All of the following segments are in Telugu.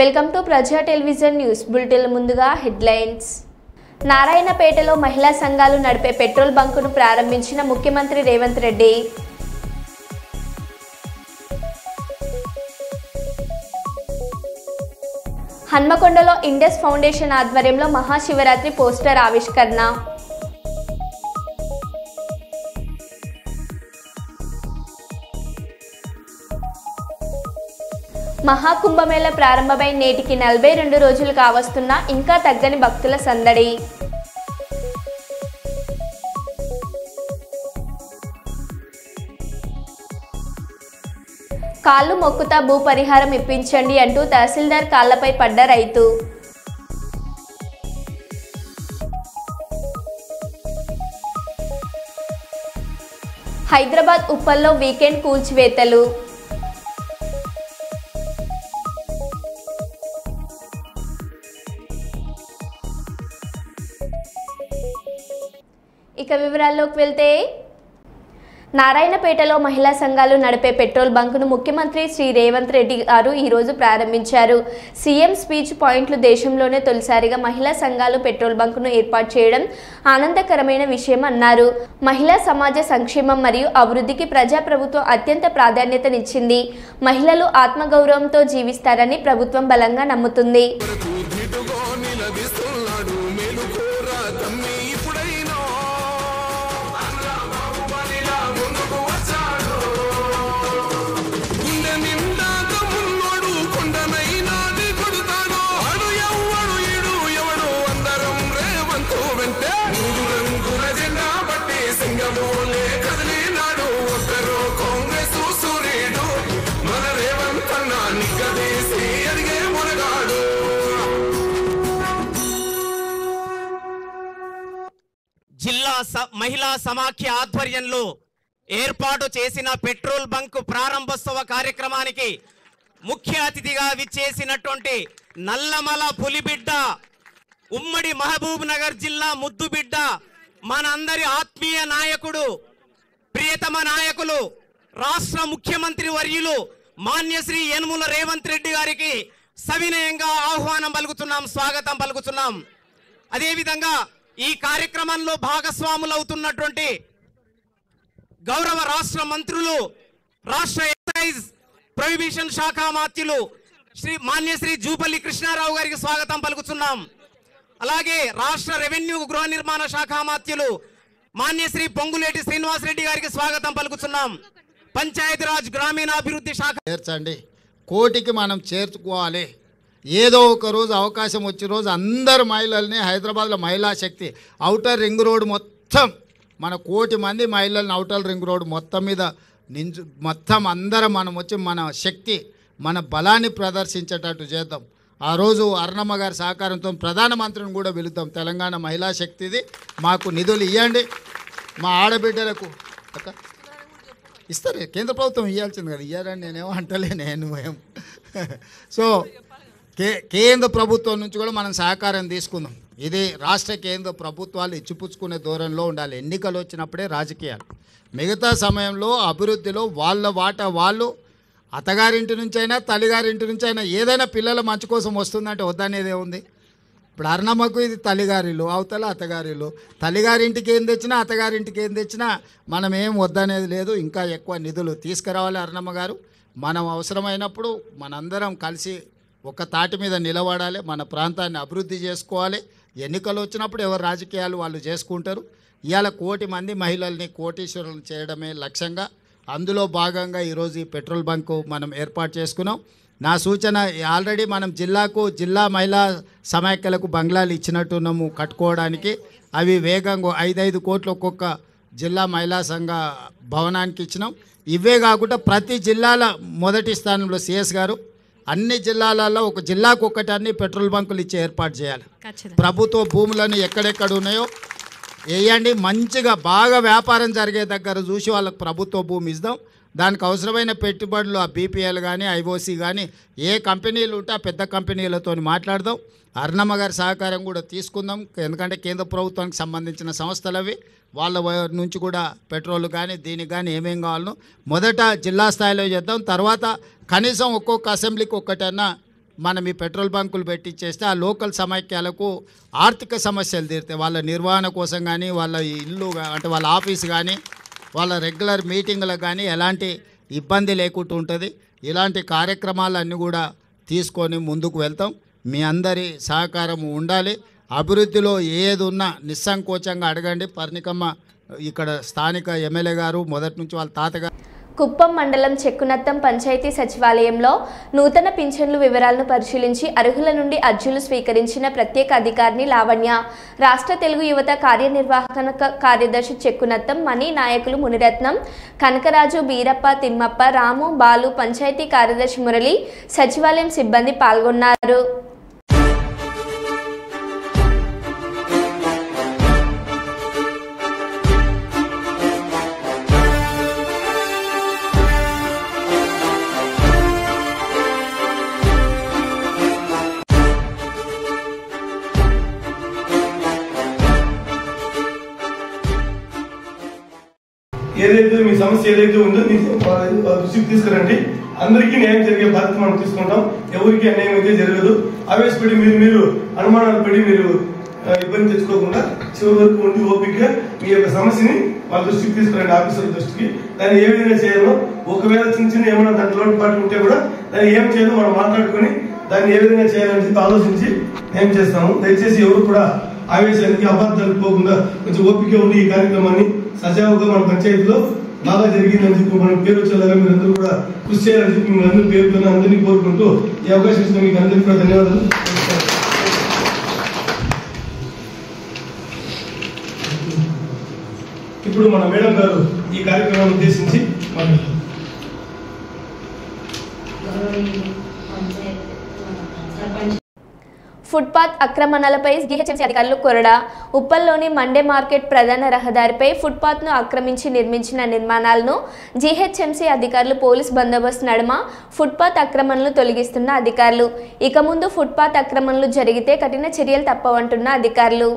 వెల్కమ్ టు ప్రజా టెలివిజన్ న్యూస్ బులెటిన్. ముందుగా హెడ్లైన్స్. నారాయణపేటలో మహిళా సంఘాలు నడిపే పెట్రోల్ బంకును ప్రారంభించిన ముఖ్యమంత్రి రేవంత్ రెడ్డి. హన్మకొండలో ఇండస్ ఫౌండేషన్ ఆధ్వర్యంలో మహాశివరాత్రి పోస్టర్ ఆవిష్కరణ. మహాకుంభమేళ ప్రారంభమై నేటికి 42 రోజులు కావస్తున్నా ఇంకా తగ్గని భక్తుల సందడి. కాళ్ళు మొక్కుతా భూ పరిహారం ఇప్పించండి అంటూ తహసీల్దార్ కాళ్లపై పడ్డ రైతు. హైదరాబాద్ ఉప్పల్లో వీకెండ్ కూల్చివేతలు. ఇక వివరాల్లోకి వెళ్తే, నారాయణపేటలో మహిళా సంఘాలు నడిపే పెట్రోల్ బంకును ముఖ్యమంత్రి శ్రీ రేవంత్ రెడ్డి గారు ఈరోజు ప్రారంభించారు. సీఎం స్పీచ్ పాయింట్లు దేశంలోనే తొలిసారిగా మహిళా సంఘాలు పెట్రోల్ బంకును ఏర్పాటు చేయడం ఆనందకరమైన విషయం అన్నారు. మహిళా సమాజ సంక్షేమం మరియు అభివృద్ధికి ప్రజాప్రభుత్వం అత్యంత ప్రాధాన్యతనిచ్చింది. మహిళలు ఆత్మగౌరవంతో జీవిస్తారని ప్రభుత్వం బలంగా నమ్ముతుంది. జిల్లా మహిళా సమాఖ్య ఆధ్వర్యంలో ఏర్పాటు చేసిన పెట్రోల్ బంక్ ప్రారంభోత్సవ కార్యక్రమానికి ముఖ్య అతిథిగా విచ్చేసినటువంటి నల్లమల పులిబిడ్డ, ఉమ్మడి మహబూబ్ నగర్ జిల్లా ముద్దుబిడ్డ, మనందరి ఆత్మీయ నాయకుడు, ప్రియతమ నాయకులు, రాష్ట్ర ముఖ్యమంత్రి వర్యులు మాన్యశ్రీ యనుమల రేవంత్ రెడ్డి గారికి సవినయంగా ఆహ్వానం పలుకుతున్నాం, స్వాగతం పలుకుతున్నాం. అదేవిధంగా ఈ కార్యక్రమంలో భాగస్వాములవుతున్నటువంటి గౌరవ రాష్ట్ర మంత్రులు, రాష్ట్ర ఎక్సైజ్ ప్రొహిబిషన్ శాఖ మాత్యులు శ్రీ మాన్యశ్రీ జూపల్లి కృష్ణారావు గారికి స్వాగతం పలుకుతున్నాం. అలాగే రాష్ట్ర రెవెన్యూ గృహ నిర్మాణ శాఖ మాత్యులు మాన్యశ్రీ పొంగులేటి శ్రీనివాసరెడ్డి గారికి స్వాగతం పలుకుతున్నాం. పంచాయతీరాజ్ గ్రామీణాభివృద్ధి శాఖ చేర్చండి, కోటికి మనం చేర్చుకోవాలి. ఏదో ఒక రోజు అవకాశం వచ్చే రోజు అందరు మహిళల్ని హైదరాబాద్లో మహిళా శక్తి ఔటర్ రింగ్ రోడ్ మొత్తం మన 1 కోటి మంది మహిళల్ని ఔటర్ రింగ్ రోడ్ మొత్తం మీద మొత్తం అందరం మనం వచ్చి మన శక్తి మన బలాన్ని ప్రదర్శించేటట్టు చేద్దాం. ఆ రోజు అరుణమ్మ గారి సహకారంతో ప్రధానమంత్రిని కూడా పిలుద్దాం. తెలంగాణ మహిళా శక్తిది, మాకు నిధులు ఇవ్వండి, మా ఆడబిడ్డలకు ఇస్తారు. కేంద్ర ప్రభుత్వం ఇవ్వాల్సింది కదా, ఇవ్వాలని నేనేమో అంటలే. నేను సో కేంద్ర ప్రభుత్వం నుంచి కూడా మనం సహకారం తీసుకుందాం. ఇది రాష్ట్ర కేంద్ర ప్రభుత్వాలు ఇచ్చిపుచ్చుకునే ధోరణిలో ఉండాలి. ఎన్నికలు వచ్చినప్పుడే రాజకీయాలు, మిగతా సమయంలో అభివృద్ధిలో వాళ్ళ వాటా వాళ్ళు, అత్తగారింటి నుంచి అయినా తల్లిగారింటి నుంచి అయినా ఏదైనా పిల్లల మంచి కోసం వస్తుందంటే వద్దనేదే ఉంది. ఇప్పుడు అరుణమ్మకు ఇది తల్లిగారిలు, అవతల అత్తగారిలు. తల్లిగారింటికి ఏం తెచ్చినా అత్తగారింటికి ఏం తెచ్చినా మనం ఏం వద్దనేది లేదు. ఇంకా ఎక్కువ నిధులు తీసుకురావాలి అరుణమ్మ గారు. మనం అవసరమైనప్పుడు మనందరం కలిసి ఒక తాటి మీద నిలబడాలి, మన ప్రాంతాన్ని అభివృద్ధి చేసుకోవాలి. ఎన్నికలు వచ్చినప్పుడు ఎవరు రాజకీయాలు వాళ్ళు చేసుకుంటారు. ఇవాళ 1 కోటి మంది మహిళల్ని కోటీశ్వరులను చేయడమే లక్ష్యంగా, అందులో భాగంగా ఈరోజు ఈ పెట్రోల్ బంకు మనం ఏర్పాటు చేసుకున్నాం. నా సూచన, ఆల్రెడీ మనం జిల్లా మహిళా సమాఖ్యలకు బంగ్లాలు ఇచ్చినట్టున్నాము కట్టుకోవడానికి. అవి వేగంగా 5-5 కోట్లు ఒక్కొక్క జిల్లా మహిళా సంఘ భవనానికి ఇచ్చినాం. ఇవే కాకుండా ప్రతి జిల్లాల మొదటి స్థానంలో సిఎస్ గారు అన్ని జిల్లాలలో ఒక జిల్లాకు ఒక్కటి అన్ని పెట్రోల్ బంకులు ఇచ్చి ఏర్పాటు చేయాలి. ప్రభుత్వ భూములను ఎక్కడెక్కడ ఉన్నాయో వేయండి, మంచిగా బాగా వ్యాపారం జరిగే దగ్గర చూసి వాళ్ళకు ప్రభుత్వ భూమి ఇద్దాం. దానికి అవసరమైన పెట్టుబడులు ఆ బీపీఎల్ కానీ ఐఓసీ కానీ ఏ కంపెనీలు ఉంటే ఆ పెద్ద కంపెనీలతో మాట్లాడదాం. అరుణమ్మ గారి సహకారం కూడా తీసుకుందాం. ఎందుకంటే కేంద్ర ప్రభుత్వానికి సంబంధించిన సంస్థలు అవి, వాళ్ళ నుంచి కూడా పెట్రోల్ కానీ దీనికి కానీ ఏమేం కావాలనో మొదట జిల్లా స్థాయిలో చేద్దాం. తర్వాత కనీసం ఒక్కొక్క అసెంబ్లీకి ఒక్కటన్నా మనం ఈ పెట్రోల్ బంకులు పెట్టించేస్తే ఆ లోకల్ సమైక్యాలకు ఆర్థిక సమస్యలు తీరుతాయి. వాళ్ళ నిర్వహణ కోసం కానీ, వాళ్ళ ఇల్లు అంటే వాళ్ళ ఆఫీస్ కానీ, వాళ్ళ రెగ్యులర్ మీటింగ్లకు కానీ ఎలాంటి ఇబ్బంది లేకుండా ఉంటుంది. ఇలాంటి కార్యక్రమాలన్నీ కూడా తీసుకొని ముందుకు వెళ్తాం. మీ అందరి సహకారం ఉండాలి. అభివృద్ధిలో ఏది ఉన్నా నిస్సంకోచంగా అడగండి. పర్ణికమ్మ ఇక్కడ స్థానిక ఎమ్మెల్యే గారు మొదటి నుంచి వాళ్ళ తాతగారు. కుప్పం మండలం చెక్కునత్తం పంచాయతీ సచివాలయంలో నూతన పింఛన్లు వివరాలను పరిశీలించి అర్హుల నుండి అర్జీలు స్వీకరించిన ప్రత్యేక అధికారిని లావణ్య, రాష్ట్ర తెలుగు యువత కార్యనిర్వాహక కార్యదర్శి చెక్కునత్తం, మణి నాయకులు మునిరత్నం, కనకరాజు, బీరప్ప, తిమ్మప్ప, రాము, బాలు, పంచాయతీ కార్యదర్శి మురళి, సచివాలయం సిబ్బంది పాల్గొన్నారు. ఏదైతే మీ సమస్య ఏదైతే ఉందో దృష్టికి తీసుకురండి. అందరికీ న్యాయం జరిగే బాధ్యత మనం తీసుకుంటాం. ఎవరికి అన్యాయం అయితే జరగదు. ఆవేశపడి మీరు అనుమానాలు పడి మీరు ఇబ్బంది తెచ్చుకోకుండా చివరి వరకు ఉండి ఓపిక మీ యొక్క సమస్యని వాళ్ళ దృష్టికి తీసుకురండి, ఆఫీసర్ల దృష్టికి. దాన్ని ఏ విధంగా చేయాలో, ఒకవేళ చిన్న ఏమైనా దాంట్లో లోటుపాట్లు ఉంటే కూడా దాన్ని ఏం చేయాలో మనం మాట్లాడుకుని దాన్ని ఏ విధంగా చేయాలని చెప్పి ఆలోచించి ఏం చేస్తాము. దయచేసి ఎవరు కూడా ఆవేశానికి అబద్ధాలకు పోకుండా కొంచెం ఓపిక ఉండి ఈ కార్యక్రమాన్ని సజావుగా మన పంచాయతీలో బాగా జరిగిందని చెప్పి మనం పేరు వచ్చేలాగా మీరందరూ కూడా కృషి చేయాలని చెప్పి మీ అందరూ పేరుతో అందరినీ కోరుకుంటూ ఈ అవకాశం ఇచ్చిన మీకు అందరికీ కూడా ధన్యవాదాలు. ఇప్పుడు మన మేడం గారు ఈ కార్యక్రమాన్ని ఉద్దేశించి మాట్లాడతారు. ఫుట్పాత్ ఆక్రమణలపై జీహెచ్ఎంసీ అధికారులు కొరడా. ఉప్పల్లోని మండే మార్కెట్ ప్రధాన రహదారిపై ఫుట్పాత్ను ఆక్రమించి నిర్మించిన నిర్మాణాలను జీహెచ్ఎంసీ అధికారులు పోలీస్ బందోబస్తు నడుమ ఫుట్పాత్ ఆక్రమణలు తొలగిస్తున్న అధికారులు. ఇక ముందు ఫుట్పాత్ ఆక్రమణలు జరిగితే కఠిన చర్యలు తప్పవంటున్న అధికారులు.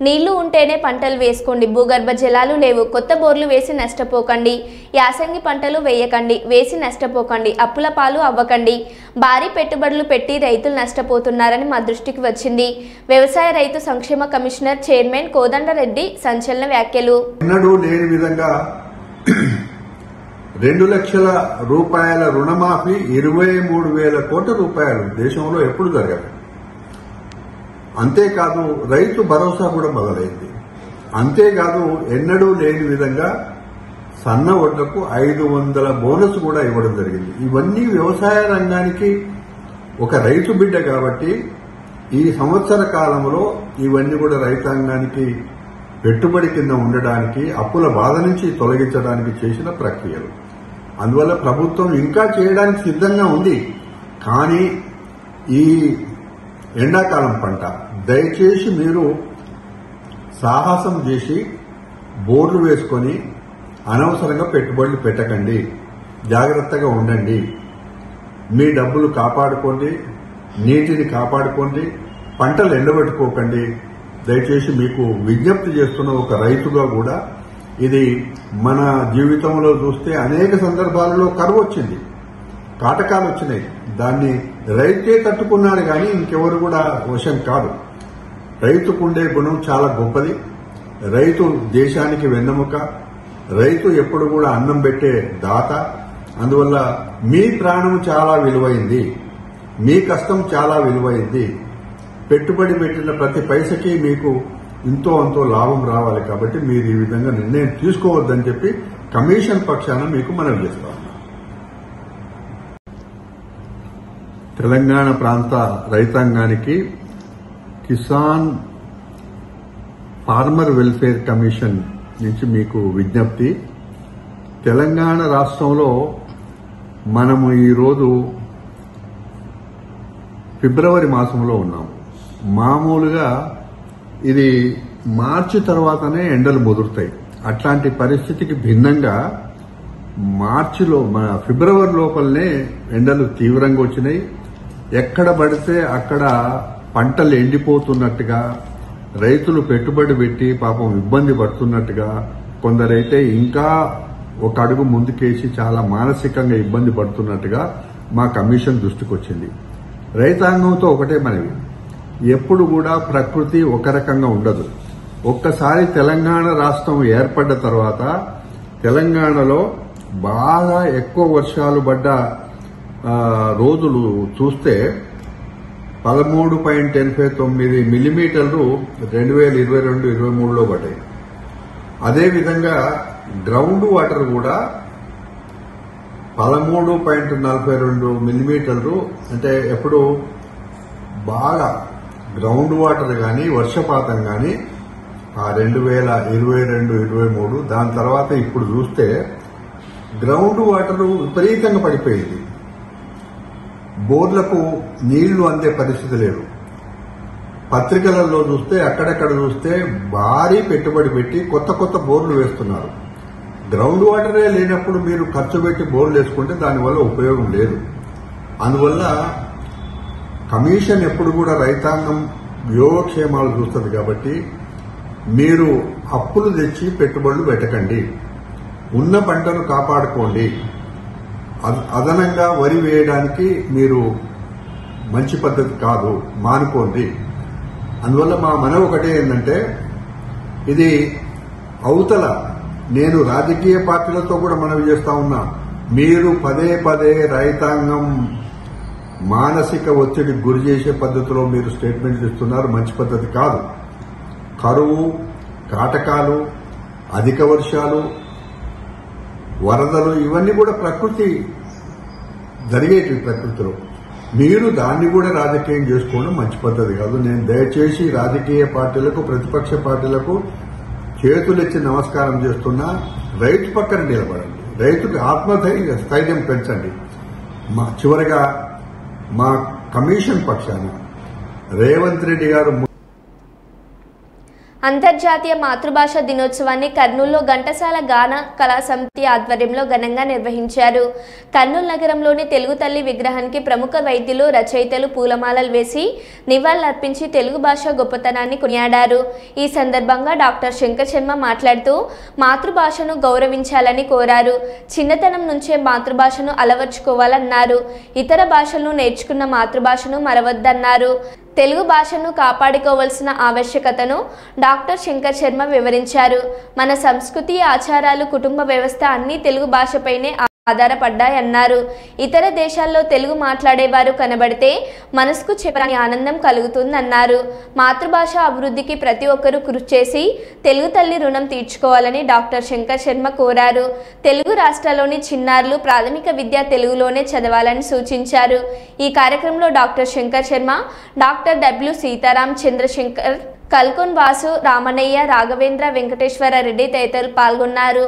నీళ్లు ఉంటేనే పంటలు వేసుకోండి. భూగర్భ జలాలు లేవు, కొత్త బోర్లు వేసి నష్టపోకండి. యాసంగి పంటలు వేయకండి, వేసి నష్టపోకండి. అప్పుల పాలు అవ్వకండి. భారీ పెట్టుబడులు పెట్టి రైతులు నష్టపోతున్నారని మా దృష్టికి వచ్చింది. వ్యవసాయ రైతు సంక్షేమ కమిషనర్ చైర్మన్ కోదండరెడ్డి సంచలన వ్యాఖ్యలు. ఎన్నడూ లేని విధంగా 2 లక్షల రూపాయల రుణమాఫీ, 23,000 కోట్ల రూపాయలు దేశంలో ఎప్పుడు జరగదు. అంతేకాదు రైతు భరోసా కూడా మొదలైంది. అంతేకాదు ఎన్నడూ లేని విధంగా సన్న వడ్లకు 500 బోనస్ కూడా ఇవ్వడం జరిగింది. ఇవన్నీ వ్యవసాయ రంగానికి ఒక రైతు బిడ్డ కాబట్టి ఈ సంవత్సర కాలంలో ఇవన్నీ కూడా రైతాంగానికి పెట్టుబడి కింద ఉండడానికి, అప్పుల బాధ నుంచి తొలగించడానికి చేసిన ప్రక్రియలు. అందువల్ల ప్రభుత్వం ఇంకా చేయడానికి సిద్ధంగా ఉంది. కానీ ఈ ఎండాకాలం పంట దయచేసి మీరు సాహసం చేసి బోర్లు వేసుకొని అనవసరంగా పెట్టుబడులు పెట్టకండి, జాగ్రత్తగా ఉండండి, మీ డబ్బులు కాపాడుకోండి, నీటిని కాపాడుకోండి, పంటలు ఎండబెట్టుకోకండి. దయచేసి మీకు విజ్ఞప్తి చేస్తున్న ఒక రైతుగా కూడా ఇది మన జీవితంలో చూస్తే అనేక సందర్భాలలో కరువు వచ్చింది, కాటకాలు వచ్చినాయి. దాన్ని రైతే తట్టుకున్నాడు కానీ ఇంకెవరు కూడా వశం కాదు. రైతుకుండే గుణం చాలా గొప్పది. రైతు దేశానికి వెన్నెముక. రైతు ఎప్పుడు కూడా అన్నం పెట్టే దాత. అందువల్ల మీ ప్రాణం చాలా విలువైంది, మీ కష్టం చాలా విలువైంది. పెట్టుబడి పెట్టిన ప్రతి పైసకి మీకు ఇంతో అంతో లాభం రావాలి. కాబట్టి మీరు ఈ విధంగా నిర్ణయం తీసుకోవద్దని చెప్పి కమిషన్ పక్షాన మీకు మనవి చేస్తా ఉన్నాం. తెలంగాణ ప్రాంత రైతాంగానికి కిసాన్ ఫార్మర్ వెల్ఫేర్ కమిషన్ నుంచి మీకు విజ్ఞప్తి. తెలంగాణ రాష్ట్రంలో మనము ఈరోజు ఫిబ్రవరి మాసంలో ఉన్నాం. మామూలుగా ఇది మార్చి తర్వాతనే ఎండలు ముదురుతాయి. అట్లాంటి పరిస్థితికి భిన్నంగా మార్చిలో ఫిబ్రవరి లోపలనే ఎండలు తీవ్రంగా వచ్చినాయి. ఎక్కడ పడితే అక్కడ పంటలు ఎండిపోతున్నట్టుగా, రైతులు పెట్టుబడి పెట్టి పాపం ఇబ్బంది పడుతున్నట్టుగా, కొందరైతే ఇంకా ఒక అడుగు ముందుకేసి చాలా మానసికంగా ఇబ్బంది పడుతున్నట్టుగా మా కమిషన్ దృష్టికి వచ్చింది. రైతాంగంతో ఒకటే మనవి, ఎప్పుడు కూడా ప్రకృతి ఒక రకంగా ఉండదు. ఒక్కసారి తెలంగాణ రాష్ట్రం ఏర్పడ్డ తర్వాత తెలంగాణలో బాగా ఎక్కువ వర్షాలు పడ్డ రోజులు చూస్తే 13.89 మిల్లీమీటర్లు 2022-23లో పడ్డాయి. అదేవిధంగా గ్రౌండ్ వాటర్ కూడా 13.42 మిల్లీమీటర్లు. అంటే ఎప్పుడు బాగా గ్రౌండ్ వాటర్ కానీ వర్షపాతం కానీ 2022-23, దాని తర్వాత ఇప్పుడు చూస్తే గ్రౌండ్ వాటర్ విపరీతంగా పడిపోయింది. బోర్లకు నీళ్లు అందే పరిస్థితి లేదు. పత్రికలలో చూస్తే అక్కడక్కడ చూస్తే భారీ పెట్టుబడి పెట్టి కొత్త కొత్త బోర్లు వేస్తున్నారు. గ్రౌండ్ వాటరే లేనప్పుడు మీరు ఖర్చు పెట్టి బోర్లు వేసుకుంటే దానివల్ల ఉపయోగం లేదు. అందువల్ల కమిషన్ ఎప్పుడు కూడా రైతాంగం యోగక్షేమాలు చూస్తుంది. కాబట్టి మీరు అప్పులు తెచ్చి పెట్టుబడులు పెట్టకండి, ఉన్న పంటను కాపాడుకోండి. అదనంగా వరి వేయడానికి మీరు మంచి పద్ధతి కాదు, మానుకోండి. అందువల్ల మా మనవి ఒకటే ఏంటంటే, ఇది అవతల నేను రాజకీయ పార్టీలతో కూడా మనవి చేస్తా ఉన్నా, మీరు పదే పదే రైతాంగం మానసిక ఒత్తిడికి గురి చేసే పద్ధతిలో మీరు స్టేట్మెంట్లు ఇస్తున్నారు. మంచి పద్ధతి కాదు. కరువు, కాటకాలు, అధిక వర్షాలు, వరదలు ఇవన్నీ కూడా ప్రకృతి జరిగేటివి. ప్రకృతిలో మీరు దాన్ని కూడా రాజకీయం చేసుకోవడం మంచి పద్ధతి కాదు. నేను దయచేసి రాజకీయ పార్టీలకు, ప్రతిపక్ష పార్టీలకు చేతులెచ్చి నమస్కారం చేస్తున్నా, రైతు పక్కన నిలబడండి, రైతుకు ఆత్మస్థైర్యం పెంచండి. చివరిగా మా కమిషన్ పక్షాన రేవంత్ రెడ్డి గారు అంతర్జాతీయ మాతృభాష దినోత్సవాన్ని కర్నూలులో ఘంటసాల గాన కళా సమితి ఆధ్వర్యంలో ఘనంగా నిర్వహించారు. కర్నూలు నగరంలోని తెలుగు తల్లి విగ్రహానికి ప్రముఖ వైద్యులు, రచయితలు పూలమాలలు వేసి నివాళులర్పించి తెలుగు భాష గొప్పతనాన్ని కొనియాడారు. ఈ సందర్భంగా డాక్టర్ శంకర్ శర్మ మాట్లాడుతూ మాతృభాషను గౌరవించాలని కోరారు. చిన్నతనం నుంచే మాతృభాషను అలవర్చుకోవాలన్నారు. ఇతర భాషలను నేర్చుకున్న మాతృభాషను మరవద్దన్నారు. తెలుగు భాషను కాపాడుకోవాల్సిన ఆవశ్యకతను డాక్టర్ శంకర్ శర్మ వివరించారు. మన సంస్కృతి, ఆచారాలు, కుటుంబ వ్యవస్థ అన్నీ తెలుగు భాషపైనే ఆధారపడ్డాయన్నారు. ఇతర దేశాల్లో తెలుగు మాట్లాడేవారు కనబడితే మనసుకు చెప్పని ఆనందం కలుగుతుందన్నారు. మాతృభాష అభివృద్ధికి ప్రతి ఒక్కరూ కృషి చేసి తెలుగు తల్లి రుణం తీర్చుకోవాలని డాక్టర్ శంకర్ శర్మ కోరారు. తెలుగు రాష్ట్రాల్లోని చిన్నారులు ప్రాథమిక విద్య తెలుగులోనే చదవాలని సూచించారు. ఈ కార్యక్రమంలో doctor Shankar Sharma, doctor W Sitaram, Chandrashankar, కల్కొన్ వాసు, రామణయ్య, రాఘవేంద్ర, వెంకటేశ్వర రెడ్డి తదితరులు పాల్గొన్నారు.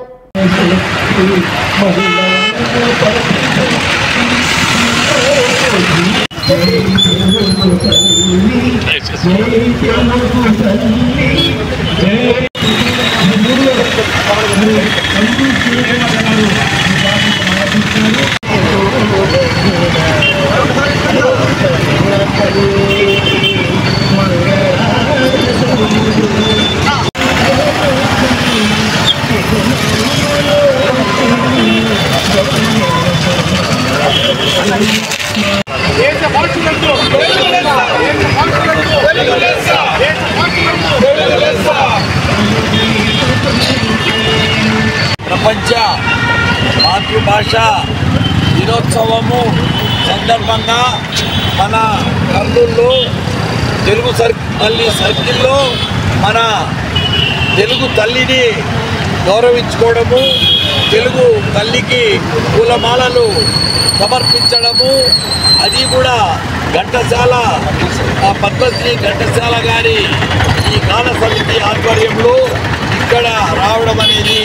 ప్రపంచ మాతృభాష దినోత్సవము సందర్భంగా మన కర్నూలులో తెలుగు మళ్ళీ సర్కిల్లో మన తెలుగు తల్లిని గౌరవించుకోవడము, తెలుగు తల్లికి పూలమాలలు సమర్పించడము, అది కూడా ఘంటసాల పద్మశ్రీ ఘంటసాల గారి ఈ గాన సమితి ఆధ్వర్యంలో ఇక్కడ రావడం అనేది,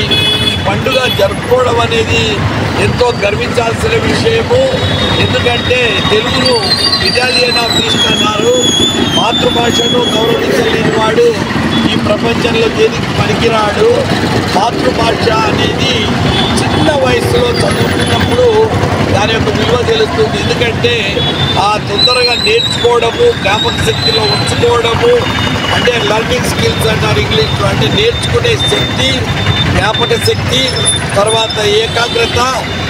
ఈ పండుగ జరుపుకోవడం అనేది ఎంతో గర్వించాల్సిన విషయము. ఎందుకంటే తెలుగును ఇటాలియన్ ఆఫ్ ఈస్ట్ అన్నారు. మాతృభాషను గౌరవించలేని వాడు ఈ ప్రపంచంలో దేనికి పనికిరాడు. మాతృభాష అనేది చిన్న వయసులో చదువుతున్నప్పుడు దాని యొక్క విలువ తెలుస్తుంది. ఎందుకంటే తొందరగా నేర్చుకోవడము, జ్ఞాపక శక్తిలో ఉంచుకోవడము, అంటే లర్నింగ్ స్కిల్స్ అంటారు ఇంగ్లీష్లో, అంటే నేర్చుకునే శక్తి, జ్ఞాపక శక్తి, తర్వాత ఏకాగ్రత,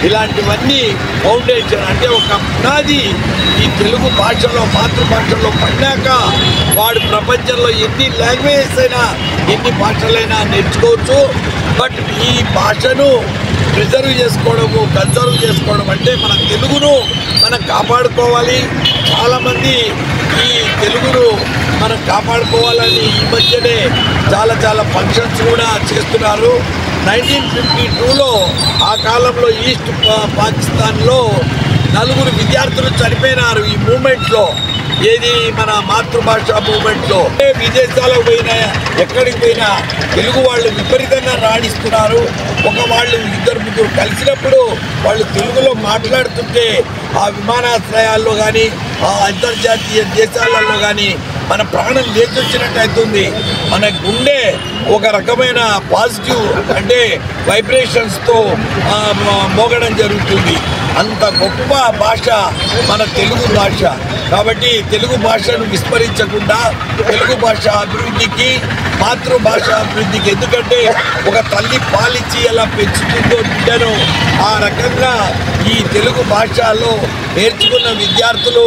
ఇలాంటివన్నీ ఫౌండేషన్, అంటే ఒక పునాది ఈ తెలుగు భాషలో మాతృభాషలో పడినాక వాడు ప్రపంచంలో ఎన్ని లాంగ్వేజెస్ అయినా ఎన్ని భాషలైనా నేర్చుకోవచ్చు. బట్ ఈ భాషను ప్రిజర్వ్ చేసుకోవడము, కన్సర్వ్ చేసుకోవడం అంటే మన తెలుగును మనం కాపాడుకోవాలి. చాలామంది ఈ తెలుగును మనం కాపాడుకోవాలని ఈ మధ్యనే చాలా ఫంక్షన్స్ కూడా చేస్తున్నారు. 1952లో ఆ కాలంలో ఈస్ట్ పాకిస్తాన్లో 4 విద్యార్థులు చనిపోయినారు ఈ మూమెంట్లో. ఏది మన మాతృభాష మూమెంట్లో. విదేశాలకు పోయినా ఎక్కడికి పోయినా తెలుగు వాళ్ళు విపరీతంగా రాణిస్తున్నారు. వాళ్ళు 2-3 కలిసినప్పుడు వాళ్ళు తెలుగులో మాట్లాడుతుంటే ఆ విమానాశ్రయాల్లో కానీ ఆ అంతర్జాతీయ దేశాలలో కానీ మన ప్రాణం లేచొచ్చినట్టు అవుతుంది. మన గుండె ఒక రకమైన పాజిటివ్ అంటే వైబ్రేషన్స్తో మోగడం జరుగుతుంది. అంత గొప్ప భాష మన తెలుగు భాష. కాబట్టి తెలుగు భాషను విస్మరించకుండా తెలుగు భాష అభివృద్ధికి, మాతృభాష అభివృద్ధికి, ఎందుకంటే ఒక తల్లి పాలిచ్చి ఎలా పెంచుతుందో బిడ్డను ఆ రకంగా ఈ తెలుగు భాషలో నేర్చుకున్న విద్యార్థులు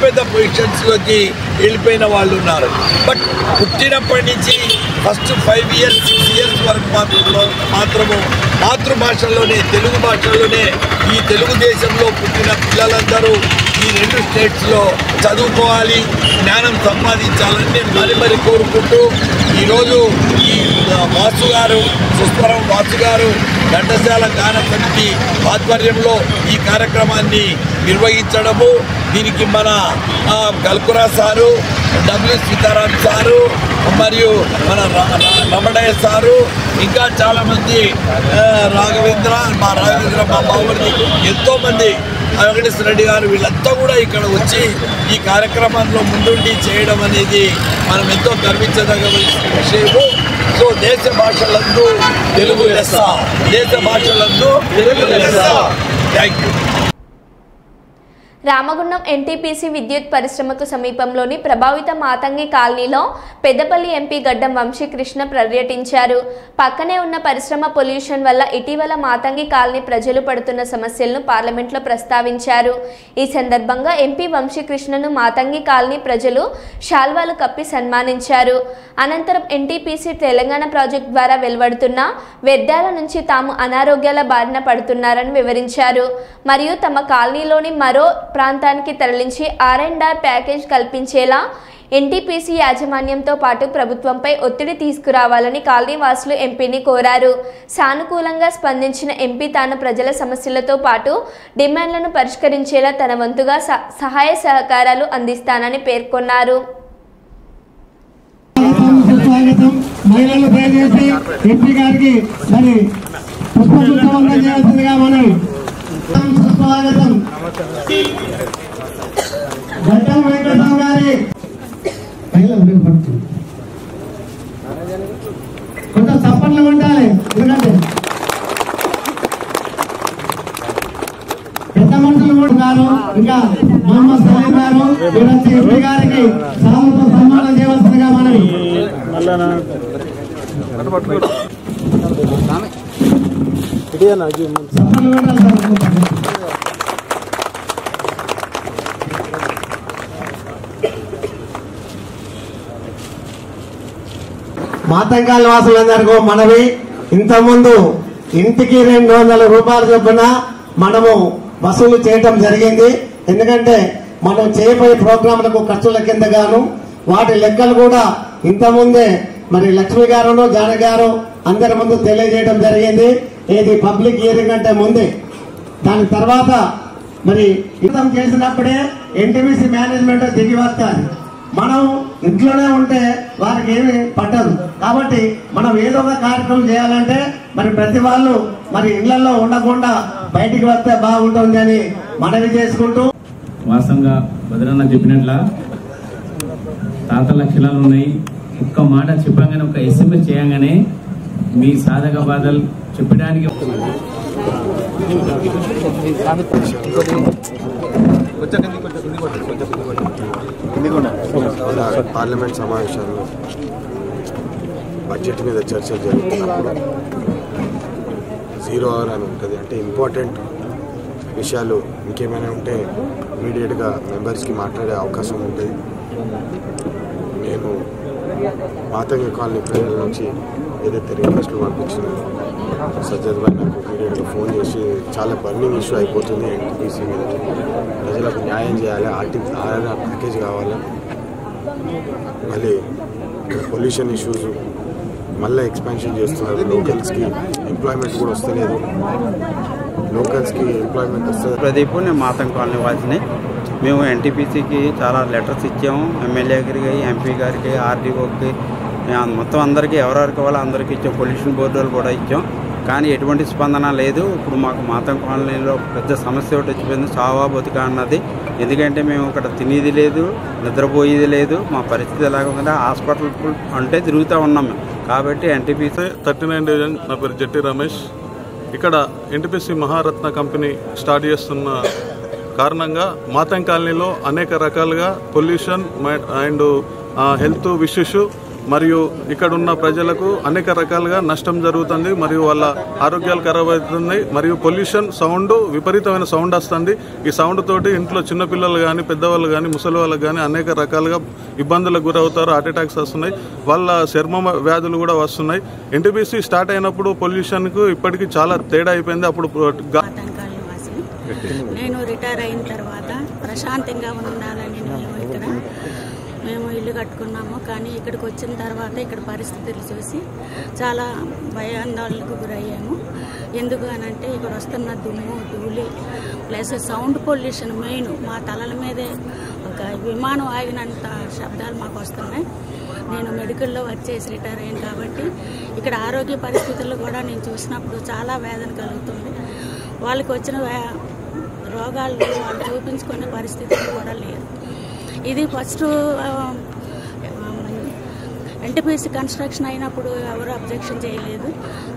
పెద్ద పొజిషన్స్లోకి వెళ్ళిపోయిన వాళ్ళు ఉన్నారు. బట్ పుట్టినప్పటి నుంచి ఫస్ట్ 5 years 6 years వరకు మాత్రము మాతృభాషలోనే తెలుగు భాషలోనే ఈ తెలుగుదేశంలో పుట్టిన పిల్లలందరూ ఈ 2 స్టేట్స్లో చదువుకోవాలి, జ్ఞానం సంపాదించాలని నేను మరి కోరుకుంటూ ఈరోజు ఈ వాసు గారు, సుస్వరం వాసు గారు ఘంటసాల గాన సమితి ఆధ్వర్యంలో ఈ కార్యక్రమాన్ని నిర్వహించడము, దీనికి మన గల్కురా సారు, డబ్ల్యూ సీతారాం సారు, మరియు మన రమణయ్య సారు, ఇంకా చాలామంది రాఘవేంద్ర మా బావని, ఎంతోమంది వెంకటేశ్వర రెడ్డి గారు, వీళ్ళంతా కూడా ఇక్కడ వచ్చి ఈ కార్యక్రమంలో ముందుండి చేయడం అనేది మనం ఎంతో గర్వించదగ్గ విషయము. సో దేశ భాషలందు తెలుగు లెస్స, దేశ భాషలందు తెలుగు లెస్స. Thank you. రామగుండం ఎన్టీపీసీ విద్యుత్ పరిశ్రమకు సమీపంలోని ప్రభావిత మాతంగి కాలనీలో పెద్దపల్లి ఎంపీ గడ్డం వంశీకృష్ణ పర్యటించారు. పక్కనే ఉన్న పరిశ్రమ పొల్యూషన్ వల్ల ఇటీవల మాతంగి కాలనీ ప్రజలు పడుతున్న సమస్యలను పార్లమెంట్లో ప్రస్తావించారు. ఈ సందర్భంగా ఎంపీ వంశీకృష్ణను మాతంగి కాలనీ ప్రజలు శాల్వాలు కప్పి సన్మానించారు. అనంతరం ఎన్టీపీసీ తెలంగాణ ప్రాజెక్టు ద్వారా వెలువడుతున్న వ్యర్థాల నుంచి తాము అనారోగ్యాల బారిన పడుతున్నారని వివరించారు. మరియు తమ కాలనీలోని మరో ప్రాంతానికి తరలించి R&R ప్యాకేజ్ కల్పించేలా ఎన్టీపీసీ యాజమాన్యంతో పాటు ప్రభుత్వంపై ఒత్తిడి తీసుకురావాలని కాలనీవాసులు ఎంపీని కోరారు. సానుకూలంగా స్పందించిన ఎంపీ తాను ప్రజల సమస్యలతో పాటు డిమాండ్లను పరిష్కరించేలా తన వంతుగా సహాయ సహకారాలు అందిస్తానని పేర్కొన్నారు. గడ్డం వెంకటరావు గారి చప్పట్లు కొట్టాలి. ఎందుకంటే పెద్ద మనుషులు కూడా ఉన్నారు. ఇంకా మహమ్మద్ సలీం గారు ఎంపీ గారికి సాగుతో సన్మానం చేయవలసిందిగా మనవి. మాతంగాల వాసులందరికీ మనవి, ఇంతకుముందు ఇంటికి 200 రూపాయలు చొప్పున మనము వసూలు చేయటం జరిగింది. ఎందుకంటే మనం చేయబోయే ప్రోగ్రాంలకు ఖర్చుల కింద గాను వాటి లెక్కలు కూడా ఇంతకుముందే మరి లక్ష్మి గారు జాన గారు అందరి ముందు తెలియజేయడం జరిగింది. ఇది పబ్లిక్ హియరింగ్ అంటే ముందే. దాని తర్వాత మరి యుద్ధం చేసినప్పుడే ఎన్టీపీసీ మేనేజ్మెంట్ దిగి వస్తారు. మనం ఇంట్లోనే ఉంటే వారికి ఏమి పట్టదు. కాబట్టి మనం ఏదో ఒక కార్యక్రమం చేయాలంటే మరి ప్రతి వాళ్ళు మరి ఇళ్లలో ఉండకుండా బయటికి వస్తే బాగుంటుంది అని మనవి చేసుకుంటూ, వాస్తవంగా భద్రన్న చెప్పినట్ల తాతల క్షణాలు ఉన్నాయి. ఒక్క మాట చెప్పగానే, ఒక ఎస్ఎంఎస్ చేయగానే మీ సాధక బాధలు చెప్పడానికి పార్లమెంట్ సమావేశాల్లో బడ్జెట్ మీద చర్చలు జరుగుతున్నప్పుడు 0 అవర్ అని ఉంటుంది. అంటే ఇంపార్టెంట్ విషయాలు ఇంకేమైనా ఉంటే ఇమీడియట్గా మెంబర్స్కి మాట్లాడే అవకాశం ఉంటుంది. నేను మాతంగి కాలనీ ప్రజల నుంచి ఏదైతే రిక్వెస్ట్లు పంపించిందో సజ్జద్ భాయ్ నాకు ఇమీడియట్గా ఫోన్ చేసి చాలా బర్నింగ్ ఇష్యూ అయిపోతుంది ఎన్టీపీసీ మీద, ప్రజలకు న్యాయం చేయాలి, ఆర్ఆర్ ప్యాకేజ్ కావాలి, మళ్ళీ పొల్యూషన్ ఇష్యూస్ మళ్ళీ ఎక్స్పాన్షన్ చేస్తున్నారు, లోకల్స్కి ఎంప్లాయ్మెంట్ కూడా వస్తలేదు, లోకల్స్కి ఎంప్లాయ్మెంట్ వస్తుంది. ప్రదీప్, నేను మాతంగి కాలనీ వాసిని. మేము ఎన్టీపీసీకి చాలా లెటర్స్ ఇచ్చాము, ఎమ్మెల్యే గారికి, ఎంపీ గారికి, ఆర్డీఓకి, మొత్తం అందరికీ ఎవరెవరికి కావాలో అందరికీ ఇచ్చాం. పొల్యూషన్ బోర్డులు కూడా ఇచ్చాం, కానీ ఎటువంటి స్పందన లేదు. ఇప్పుడు మాకు మాతంగి కాలనీలో పెద్ద సమస్య ఒకటి వచ్చిపోయింది, చావా బతుకా అన్నది. ఎందుకంటే మేము ఇక్కడ తినేది లేదు, నిద్రపోయేది లేదు, మా పరిస్థితి ఎలాగుందంటే హాస్పిటల్ అంటే తిరుగుతూ ఉన్నాం మేము. కాబట్టి ఎన్టీపీసీ 39 డివిజన్, నా పేరు జట్టి రమేష్. ఇక్కడ ఎన్టీపీసీ మహారత్న కంపెనీ స్టార్ట్ చేస్తున్న కారణంగా మాతంగి కాలనీలో అనేక రకాలుగా పొల్యూషన్ అండ్ హెల్త్ ఇష్యూస్ మరియు ఇక్కడ ఉన్న ప్రజలకు అనేక రకాలుగా నష్టం జరుగుతుంది, మరియు వాళ్ళ ఆరోగ్యాలు ఖరాబ్ అవుతుంది. మరియు పొల్యూషన్ సౌండ్, విపరీతమైన సౌండ్ వస్తుంది. ఈ సౌండ్ తోటి ఇంట్లో చిన్నపిల్లలు కానీ, పెద్దవాళ్ళు కానీ, ముసలి వాళ్ళకి కానీ అనేక రకాలుగా ఇబ్బందులకు గురవుతారు, హార్ట్ అటాక్స్ వస్తున్నాయి, వాళ్ళ చర్మ వ్యాధులు కూడా వస్తున్నాయి. ఎన్టీపీసీ స్టార్ట్ అయినప్పుడు పొల్యూషన్కు ఇప్పటికీ చాలా తేడా అయిపోయింది. అప్పుడు నేను రిటైర్ అయిన తర్వాత ప్రశాంతంగా ఉండాలని మేము ఇల్లు కట్టుకున్నాము. కానీ ఇక్కడికి వచ్చిన తర్వాత ఇక్కడ పరిస్థితులు చూసి చాలా భయాందోళనకు గురయ్యాము. ఎందుకు అనంటే ఇక్కడ వస్తున్న దుమ్ము, ధూళి ప్లస్ సౌండ్ పొల్యూషన్ మెయిన్. మా తలల మీదే ఒక విమానం ఆగినంత శబ్దాలు మాకు వస్తున్నాయి. నేను మెడికల్లో వర్క్ చేసి రిటైర్ అయ్యాను కాబట్టి ఇక్కడ ఆరోగ్య పరిస్థితులు కూడా నేను చూసినప్పుడు చాలా వేదన కలుగుతుంది. వాళ్ళకి వచ్చిన రోగాలు వాళ్ళు చూపించుకునే పరిస్థితులు కూడా లేదు. ఇది ఫస్ట్ ఎన్టీపీసీ కన్స్ట్రక్షన్ అయినప్పుడు ఎవరు అబ్జెక్షన్ చేయలేదు.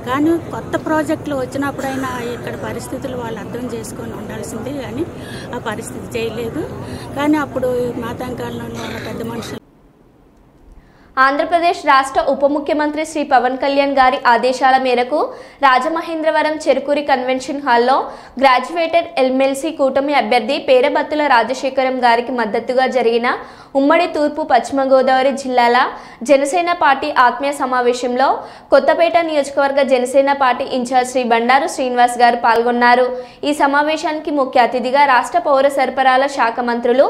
కానీ కొత్త ప్రాజెక్టులు వచ్చినప్పుడైనా ఇక్కడ పరిస్థితులు వాళ్ళు అర్థం చేసుకొని ఉండాల్సింది, కానీ ఆ పరిస్థితి చేయలేదు. కానీ అప్పుడు మాతంగి కాలనీలో ఉన్న పెద్ద మనుషులు. ఆంధ్రప్రదేశ్ రాష్ట్ర ఉప ముఖ్యమంత్రి శ్రీ పవన్ కళ్యాణ్ గారి ఆదేశాల మేరకు రాజమహేంద్రవరం చెరుకూరి కన్వెన్షన్ హాల్లో గ్రాడ్యుయేటెడ్ ఎమ్మెల్సీ కూటమి అభ్యర్థి పేరబత్తుల రాజశేఖరం గారికి మద్దతుగా జరిగిన ఉమ్మడి తూర్పు పశ్చిమ గోదావరి జిల్లాల జనసేన పార్టీ ఆత్మీయ సమావేశంలో కొత్తపేట నియోజకవర్గ జనసేన పార్టీ ఇన్ఛార్జ్ శ్రీ బండారు శ్రీనివాస్ గారు పాల్గొన్నారు. ఈ సమావేశానికి ముఖ్య అతిథిగా రాష్ట్ర పౌర సరఫరాల శాఖ మంత్రులు,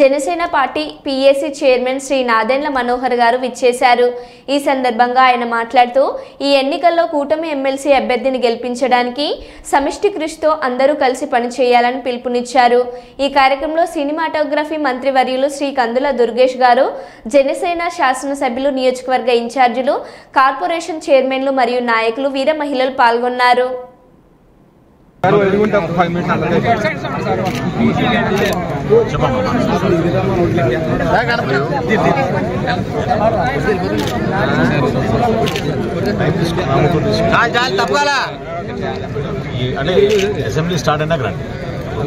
Janasena party PAC chairman Shri Nadendla Manohar గారు విచ్చేశారు. ఈ సందర్భంగా ఆయన మాట్లాడుతూ, ఈ ఎన్నికల్లో కూటమి ఎమ్మెల్సీ అభ్యర్థిని గెలిపించడానికి సమిష్టి కృషితో అందరూ కలిసి పనిచేయాలని పిలుపునిచ్చారు. ఈ కార్యక్రమంలో సినిమాటోగ్రఫీ మంత్రివర్యులు శ్రీ కందుల దుర్గేష్ గారు, జనసేన శాసనసభ్యులు, నియోజకవర్గ ఇన్ఛార్జీలు, కార్పొరేషన్ చైర్మన్లు మరియు నాయకులు, వీర మహిళలు పాల్గొన్నారు. అంటే అసెంబ్లీ స్టార్ట్ అయినా గ్రాండ్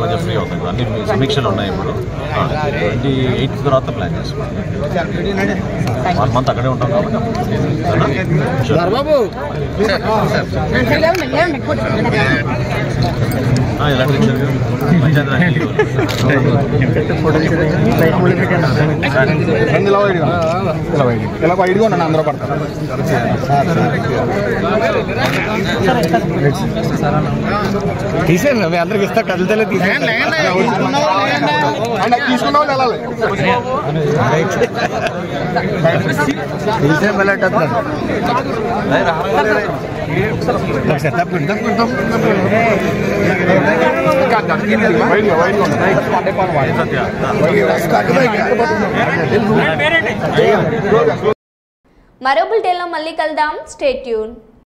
కొంచెం ఫ్రీ అవుతుంది. అన్ని సమీక్షలు ఉన్నాయి. ఇప్పుడు 28 తర్వాత ప్లాన్ చేసుకోండి. 1 మంత్ అక్కడే ఉంటాం కాబట్టి అందరూ పడతారు. తీసేయండి, అందరికి ఇస్తా కదిలితే తీసుకున్న వాళ్ళు వెళ్ళాలి. తీసే మరో బులెటిన్లో మళ్ళీ కలుద్దాం. Stay tune.